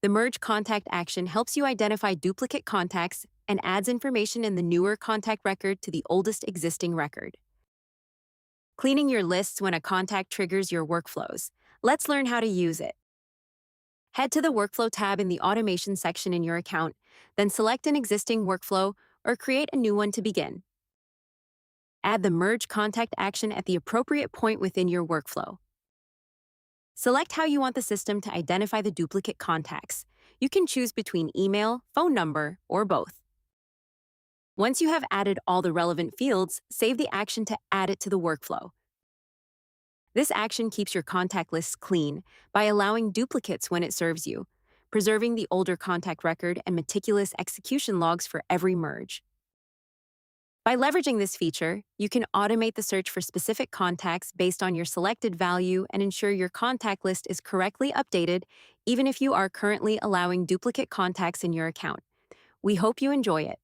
The merge contact action helps you identify duplicate contacts and adds information in the newer contact record to the oldest existing record. Cleaning your lists when a contact triggers your workflows. Let's learn how to use it. Head to the Workflow tab in the Automation section in your account, then select an existing workflow or create a new one to begin. Add the Merge Contact action at the appropriate point within your workflow. Select how you want the system to identify the duplicate contacts. You can choose between email, phone number, or both. Once you have added all the relevant fields, save the action to add it to the workflow. This action keeps your contact lists clean by allowing duplicates when it serves you, preserving the older contact record and meticulous execution logs for every merge. By leveraging this feature, you can automate the search for specific contacts based on your selected value and ensure your contact list is correctly updated, even if you are currently allowing duplicate contacts in your account. We hope you enjoy it.